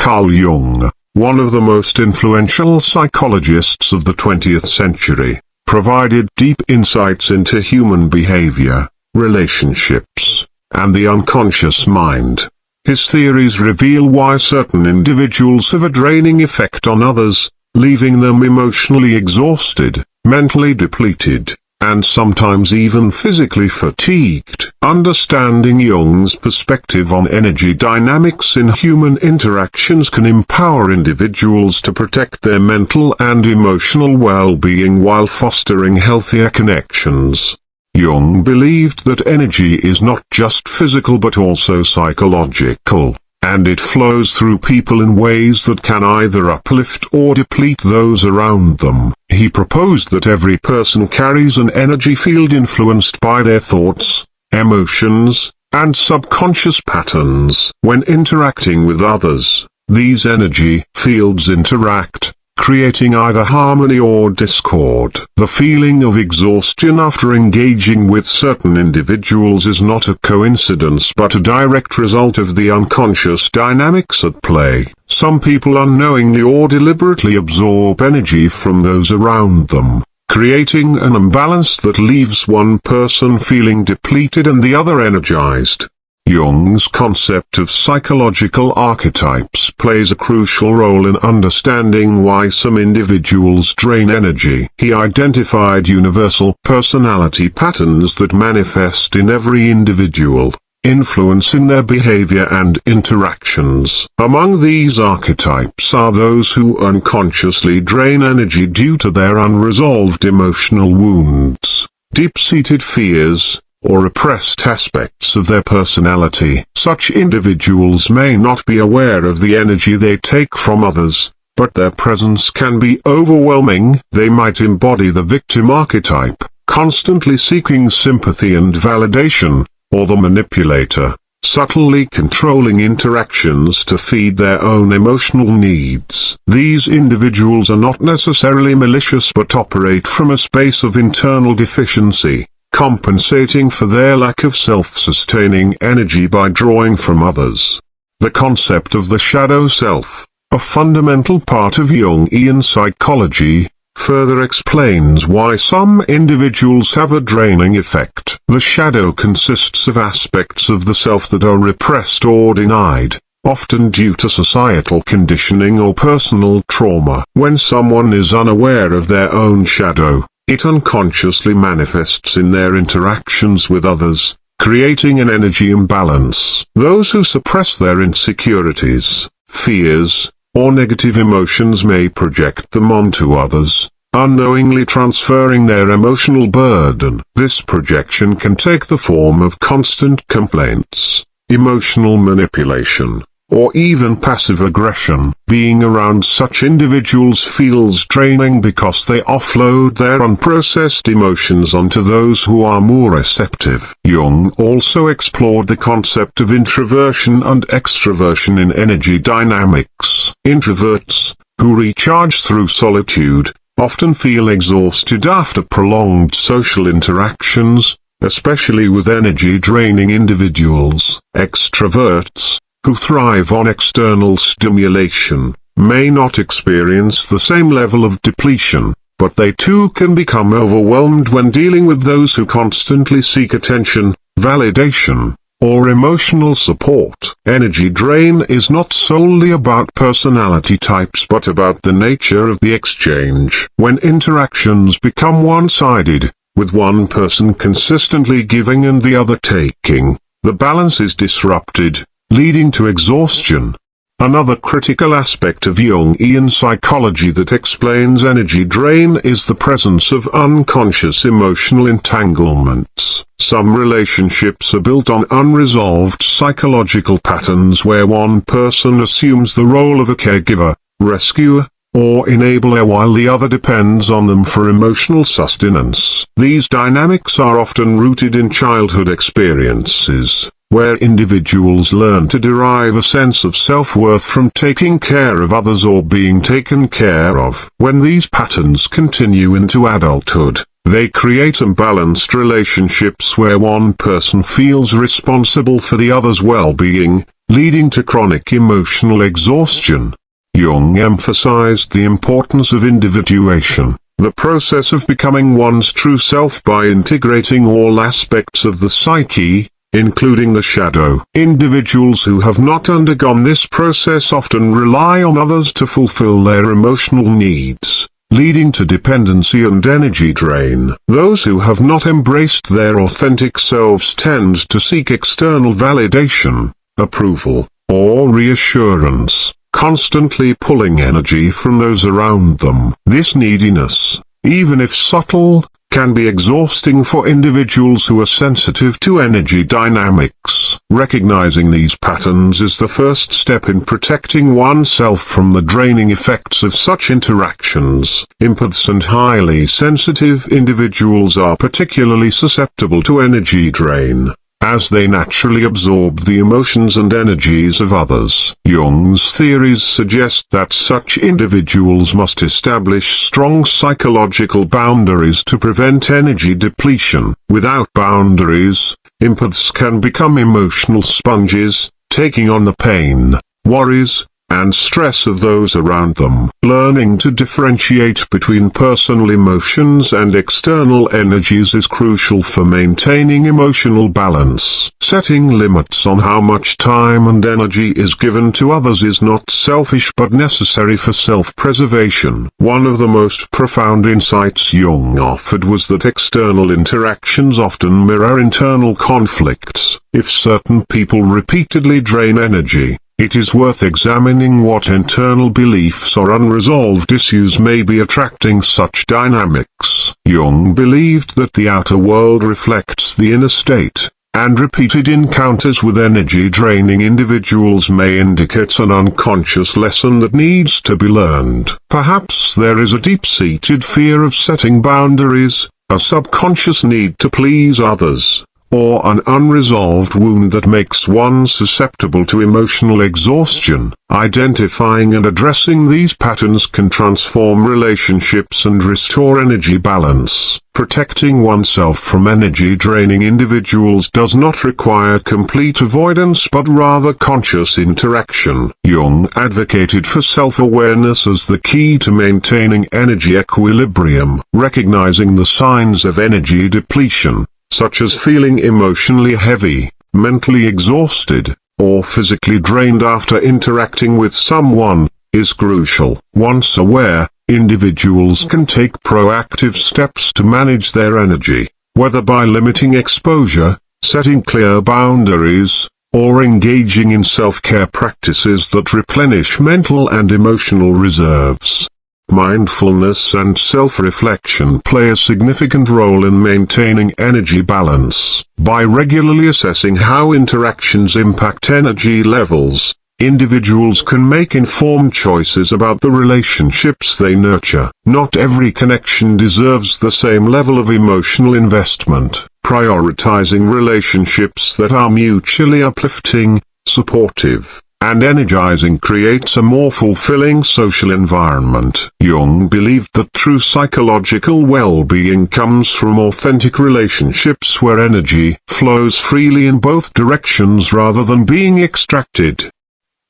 Carl Jung, one of the most influential psychologists of the 20th century, provided deep insights into human behavior, relationships, and the unconscious mind. His theories reveal why certain individuals have a draining effect on others, leaving them emotionally exhausted, mentally depleted, and sometimes even physically fatigued. Understanding Jung's perspective on energy dynamics in human interactions can empower individuals to protect their mental and emotional well-being while fostering healthier connections. Jung believed that energy is not just physical but also psychological, and it flows through people in ways that can either uplift or deplete those around them. He proposed that every person carries an energy field influenced by their thoughts, emotions, and subconscious patterns. When interacting with others, these energy fields interact, creating either harmony or discord. The feeling of exhaustion after engaging with certain individuals is not a coincidence but a direct result of the unconscious dynamics at play. Some people unknowingly or deliberately absorb energy from those around them, creating an imbalance that leaves one person feeling depleted and the other energized. Jung's concept of psychological archetypes plays a crucial role in understanding why some individuals drain energy. He identified universal personality patterns that manifest in every individual, influencing their behavior and interactions. Among these archetypes are those who unconsciously drain energy due to their unresolved emotional wounds, deep-seated fears, or repressed aspects of their personality. Such individuals may not be aware of the energy they take from others, but their presence can be overwhelming. They might embody the victim archetype, constantly seeking sympathy and validation, or the manipulator, subtly controlling interactions to feed their own emotional needs. These individuals are not necessarily malicious but operate from a space of internal deficiency, compensating for their lack of self-sustaining energy by drawing from others. The concept of the shadow self, a fundamental part of Jungian psychology, further explains why some individuals have a draining effect. The shadow consists of aspects of the self that are repressed or denied, often due to societal conditioning or personal trauma. When someone is unaware of their own shadow, it unconsciously manifests in their interactions with others, creating an energy imbalance. Those who suppress their insecurities, fears, or negative emotions may project them onto others, unknowingly transferring their emotional burden. This projection can take the form of constant complaints, emotional manipulation, or even passive aggression. Being around such individuals feels draining because they offload their unprocessed emotions onto those who are more receptive. Jung also explored the concept of introversion and extroversion in energy dynamics. Introverts, who recharge through solitude, often feel exhausted after prolonged social interactions, especially with energy-draining individuals. Extroverts, who thrive on external stimulation, may not experience the same level of depletion, but they too can become overwhelmed when dealing with those who constantly seek attention, validation, or emotional support. Energy drain is not solely about personality types but about the nature of the exchange. When interactions become one-sided, with one person consistently giving and the other taking, the balance is disrupted, leading to exhaustion. Another critical aspect of Jungian psychology that explains energy drain is the presence of unconscious emotional entanglements. Some relationships are built on unresolved psychological patterns where one person assumes the role of a caregiver, rescuer, or enabler while the other depends on them for emotional sustenance. These dynamics are often rooted in childhood experiences, where individuals learn to derive a sense of self-worth from taking care of others or being taken care of. When these patterns continue into adulthood, they create imbalanced relationships where one person feels responsible for the other's well-being, leading to chronic emotional exhaustion. Jung emphasized the importance of individuation, the process of becoming one's true self by integrating all aspects of the psyche, including the shadow. Individuals who have not undergone this process often rely on others to fulfill their emotional needs, leading to dependency and energy drain. Those who have not embraced their authentic selves tend to seek external validation, approval, or reassurance, constantly pulling energy from those around them. This neediness, even if subtle, can be exhausting for individuals who are sensitive to energy dynamics. Recognizing these patterns is the first step in protecting oneself from the draining effects of such interactions. Empaths and highly sensitive individuals are particularly susceptible to energy drain, as they naturally absorb the emotions and energies of others. Jung's theories suggest that such individuals must establish strong psychological boundaries to prevent energy depletion. Without boundaries, empaths can become emotional sponges, taking on the pain, worries, and stress of those around them. Learning to differentiate between personal emotions and external energies is crucial for maintaining emotional balance. Setting limits on how much time and energy is given to others is not selfish but necessary for self-preservation. One of the most profound insights Jung offered was that external interactions often mirror internal conflicts. If certain people repeatedly drain energy, it is worth examining what internal beliefs or unresolved issues may be attracting such dynamics. Jung believed that the outer world reflects the inner state, and repeated encounters with energy-draining individuals may indicate an unconscious lesson that needs to be learned. Perhaps there is a deep-seated fear of setting boundaries, a subconscious need to please others, or an unresolved wound that makes one susceptible to emotional exhaustion. Identifying and addressing these patterns can transform relationships and restore energy balance. Protecting oneself from energy-draining individuals does not require complete avoidance but rather conscious interaction. Jung advocated for self-awareness as the key to maintaining energy equilibrium. Recognizing the signs of energy depletion, such as feeling emotionally heavy, mentally exhausted, or physically drained after interacting with someone, is crucial. Once aware, individuals can take proactive steps to manage their energy, whether by limiting exposure, setting clear boundaries, or engaging in self-care practices that replenish mental and emotional reserves. Mindfulness and self-reflection play a significant role in maintaining energy balance. By regularly assessing how interactions impact energy levels, individuals can make informed choices about the relationships they nurture. Not every connection deserves the same level of emotional investment. Prioritizing relationships that are mutually uplifting, supportive, and energizing creates a more fulfilling social environment. Jung believed that true psychological well-being comes from authentic relationships where energy flows freely in both directions rather than being extracted.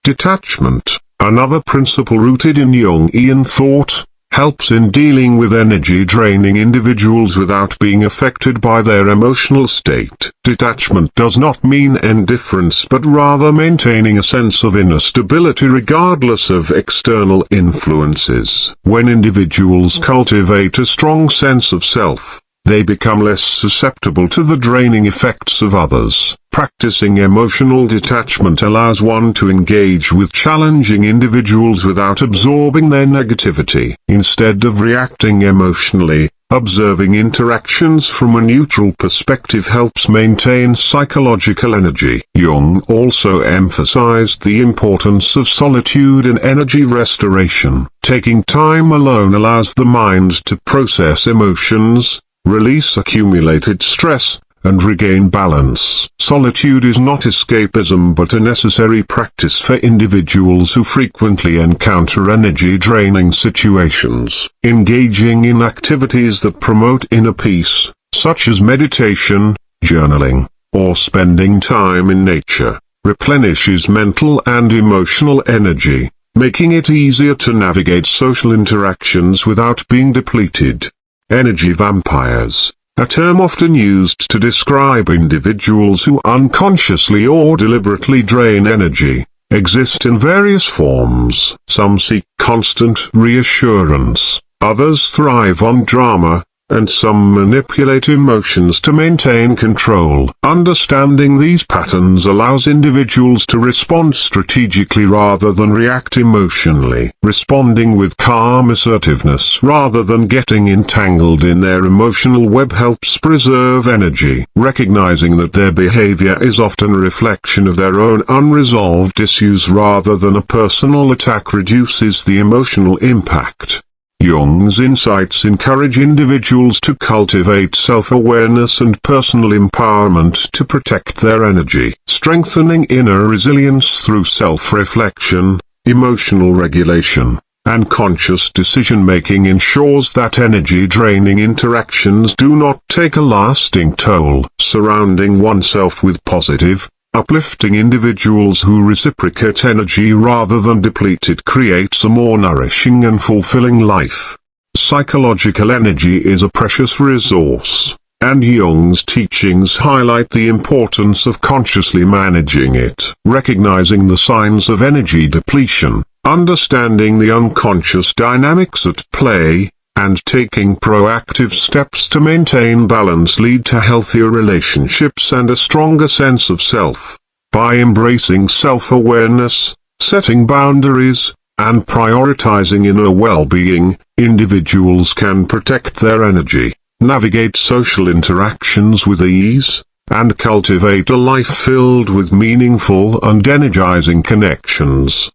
Detachment, another principle rooted in Jungian thought, helps in dealing with energy-draining individuals without being affected by their emotional state. Detachment does not mean indifference but rather maintaining a sense of inner stability regardless of external influences. When individuals cultivate a strong sense of self, they become less susceptible to the draining effects of others. Practicing emotional detachment allows one to engage with challenging individuals without absorbing their negativity. Instead of reacting emotionally, observing interactions from a neutral perspective helps maintain psychological energy. Jung also emphasized the importance of solitude in energy restoration. Taking time alone allows the mind to process emotions, release accumulated stress, and regain balance. Solitude is not escapism but a necessary practice for individuals who frequently encounter energy-draining situations. Engaging in activities that promote inner peace, such as meditation, journaling, or spending time in nature, replenishes mental and emotional energy, making it easier to navigate social interactions without being depleted. Energy vampires, a term often used to describe individuals who unconsciously or deliberately drain energy, exist in various forms. Some seek constant reassurance, others thrive on drama, and some manipulate emotions to maintain control. Understanding these patterns allows individuals to respond strategically rather than react emotionally, responding with calm assertiveness rather than getting entangled in their emotional web helps preserve energy. Recognizing that their behavior is often a reflection of their own unresolved issues rather than a personal attack reduces the emotional impact. Jung's insights encourage individuals to cultivate self-awareness and personal empowerment to protect their energy. Strengthening inner resilience through self-reflection, emotional regulation, and conscious decision-making ensures that energy-draining interactions do not take a lasting toll. Surrounding oneself with positive, uplifting individuals who reciprocate energy rather than deplete it creates a more nourishing and fulfilling life. Psychological energy is a precious resource, and Jung's teachings highlight the importance of consciously managing it. Recognizing the signs of energy depletion, understanding the unconscious dynamics at play, and taking proactive steps to maintain balance lead to healthier relationships and a stronger sense of self. By embracing self-awareness, setting boundaries, and prioritizing inner well-being, individuals can protect their energy, navigate social interactions with ease, and cultivate a life filled with meaningful and energizing connections.